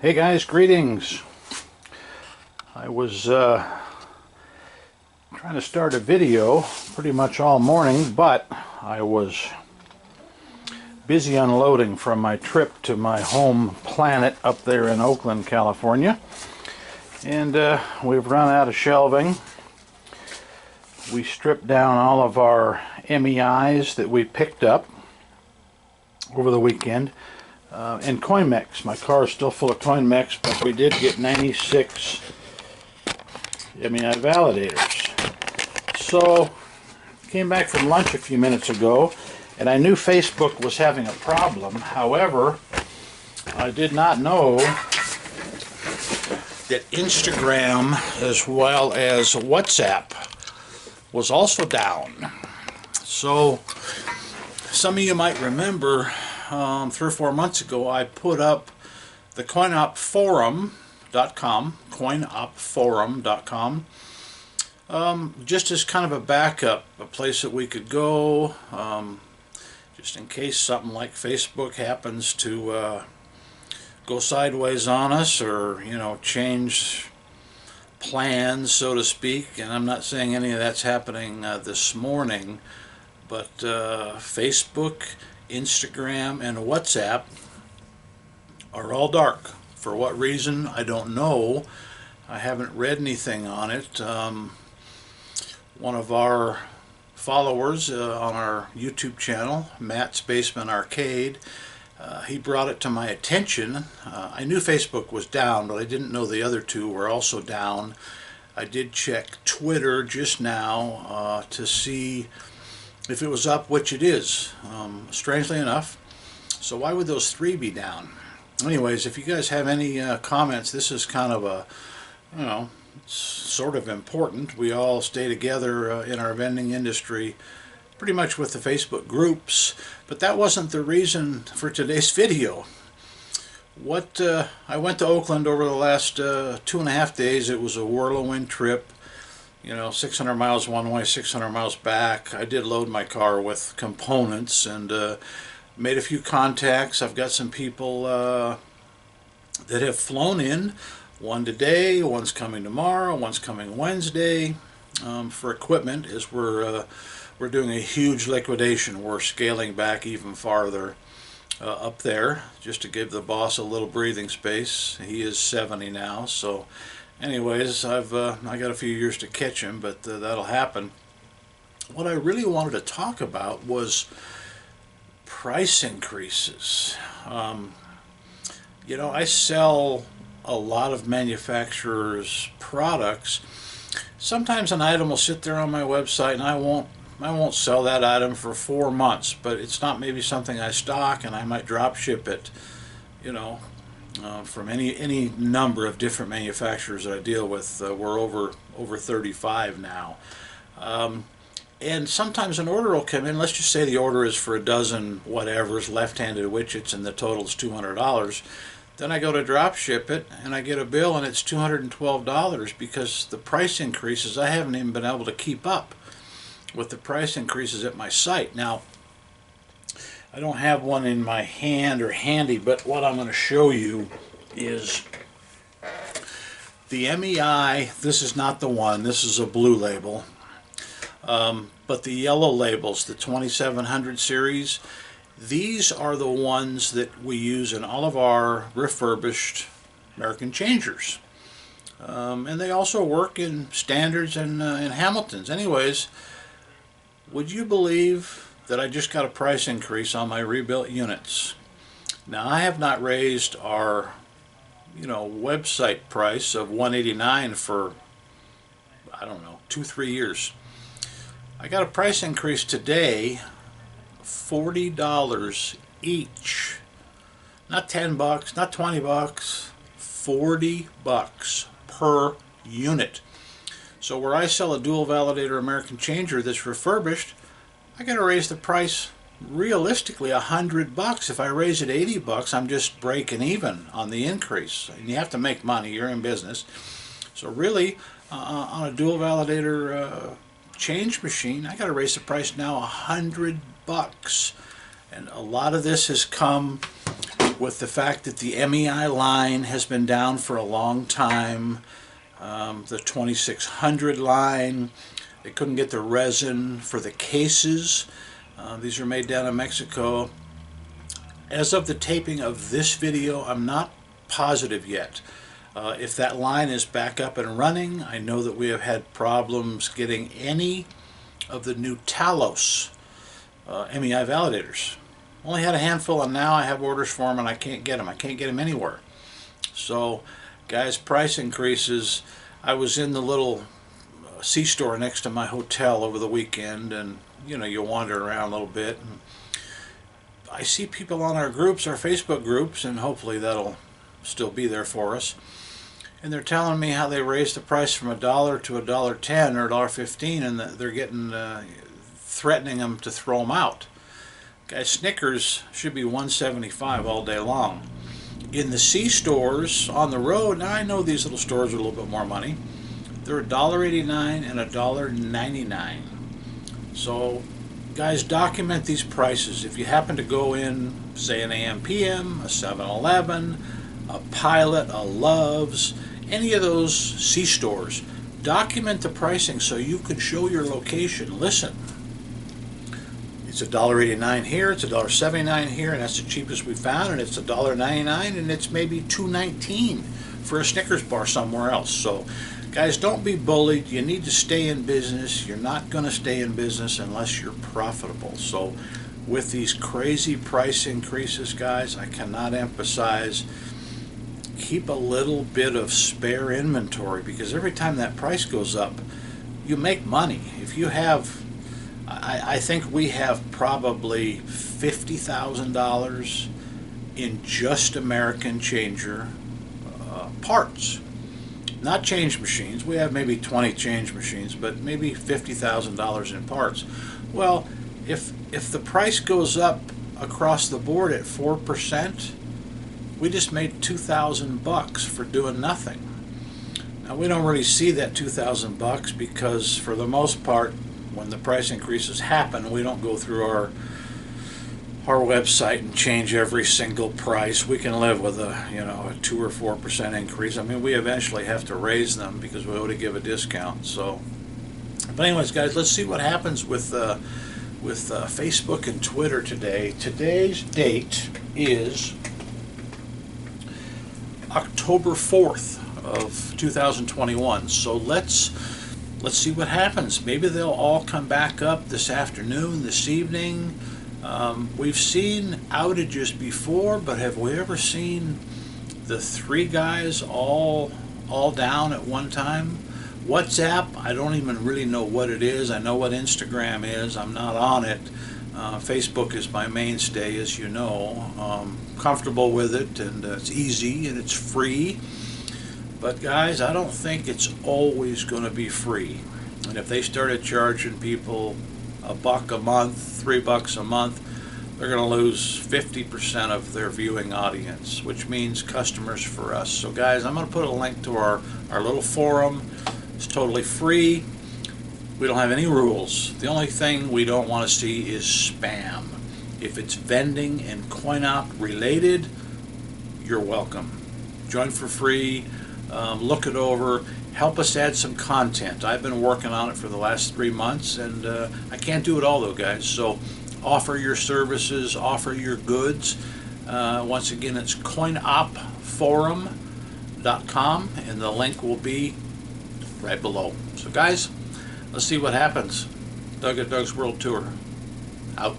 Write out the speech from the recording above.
Hey guys, greetings. I was trying to start a video pretty much all morning, but I was busy unloading from my trip to my home planet up there in Oakland, California. And we've run out of shelving. We stripped down all of our MEIs that we picked up over the weekend. And CoinMex. My car is still full of CoinMex, but we did get 96 MEI validators. So, came back from lunch a few minutes ago, and I knew Facebook was having a problem. However, I did not know that Instagram as well as WhatsApp was also down. So, some of you might remember 3 or 4 months ago, I put up the coinopforum.com, just as kind of a backup, a place that we could go, just in case something like Facebook happens to go sideways on us, or change plans, so to speak. And I'm not saying any of that's happening this morning, but Facebook, Instagram, and WhatsApp are all dark. For what reason, I don't know. I haven't read anything on it. One of our followers on our YouTube channel, Matt's Basement Arcade, he brought it to my attention. I knew Facebook was down, but I didn't know the other two were also down. I did check Twitter just now to see if it was up, which it is, strangely enough. So why would those three be down? Anyways, if you guys have any comments, this is kind of a, it's sort of important. We all stay together in our vending industry pretty much with the Facebook groups, but that wasn't the reason for today's video. I went to Oakland over the last 2.5 days. It was a whirlwind trip. 600 miles one way, 600 miles back. I did load my car with components and made a few contacts. I've got some people that have flown in. One today, one's coming tomorrow, one's coming Wednesday for equipment, as we're doing a huge liquidation. We're scaling back even farther up there just to give the boss a little breathing space. He is 70 now, so anyways, I got a few years to catch him, but that'll happen. What I really wanted to talk about was price increases. I sell a lot of manufacturers' products. Sometimes an item will sit there on my website and I won't sell that item for 4 months, but it's not maybe something I stock, and I might drop ship it, from any number of different manufacturers that I deal with. We're over 35 now. And sometimes an order will come in. Let's just say the order is for a dozen whatever's left-handed widgets and the total is $200. Then I go to drop ship it and I get a bill and it's $212 because the price increases, I haven't even been able to keep up with the price increases at my site. Now, I don't have one in my hand or handy, but what I'm going to show you is the MEI. This is not the one. This is a blue label. But the yellow labels, the 2700 series, these are the ones that we use in all of our refurbished American Changers. And they also work in Standards and in Hamiltons. Anyways, would you believe that I just got a price increase on my rebuilt units? Now, I have not raised our website price of $189 for, I don't know, 2-3 years. I got a price increase today, $40 each. Not $10, not $20, $40 per unit. So where I sell a dual validator American Changer that's refurbished, I got to raise the price realistically $100. If I raise it $80, I'm just breaking even on the increase. And you have to make money. You're in business. So really, on a dual validator change machine, I got to raise the price now $100. And a lot of this has come with the fact that the MEI line has been down for a long time, the 2600 line, they couldn't get the resin for the cases. These are made down in Mexico. As of the taping of this video, I'm not positive yet. If that line is back up and running, I know that we have had problems getting any of the new Talos MEI validators. Only had a handful, and now I have orders for them and I can't get them. I can't get them anywhere. So, guys, price increases. I was in the little C-store next to my hotel over the weekend, and you know, you wander around a little bit, and I see people on our groups, our Facebook groups, and hopefully that'll still be there for us, and they're telling me how they raised the price from $1 to $1.10 or $1.15, and they're getting threatening them to throw them out. Guys, Snickers should be $1.75 all day long. In the C-stores on the road, now I know these little stores are a little bit more money, they're $1.89 and $1.99. So guys, document these prices. If you happen to go in, say an AM PM, a 7-Eleven, a Pilot, a Love's, any of those C-stores, document the pricing so you can show your location. Listen, it's $1.89 here, it's $1.79 here, and that's the cheapest we found, and it's $1.99, and it's maybe $2.19 for a Snickers bar somewhere else. So guys, don't be bullied. You need to stay in business. You're not going to stay in business unless you're profitable. So with these crazy price increases, guys, I cannot emphasize, keep a little bit of spare inventory, because every time that price goes up, you make money. If you have, I think we have probably $50,000 in just American changer parts. Not change machines. We have maybe 20 change machines, but maybe $50,000 in parts. Well, if the price goes up across the board at 4%, we just made $2,000 for doing nothing. Now we don't really see that $2,000 because for the most part, when the price increases happen, we don't go through our website and change every single price. We can live with a 2 or 4% increase. I mean, we eventually have to raise them because we ought to give a discount. So, but anyways, guys, let's see what happens with Facebook and Twitter today. Today's date is October 4th of 2021. So let's see what happens. Maybe they'll all come back up this afternoon, this evening. We've seen outages before, but have we ever seen the 3 guys all down at one time? WhatsApp, I don't even really know what it is. I know what Instagram is. I'm not on it. Facebook is my mainstay, as you know. Comfortable with it, and it's easy and it's free. But guys, I don't think it's always going to be free. And if they started charging people $1 a month, $3 a month, they're going to lose 50% of their viewing audience, which means customers for us. So guys, I'm going to put a link to our little forum. It's totally free. We don't have any rules. The only thing we don't want to see is spam. If it's vending and CoinOp related, you're welcome. Join for free. Look it over. Help us add some content. I've been working on it for the last 3 months, and I can't do it all though, guys. So offer your services, offer your goods. Once again, it's coinopforum.com, and the link will be right below. So guys, let's see what happens. Doug at Doug's World Tour. Out.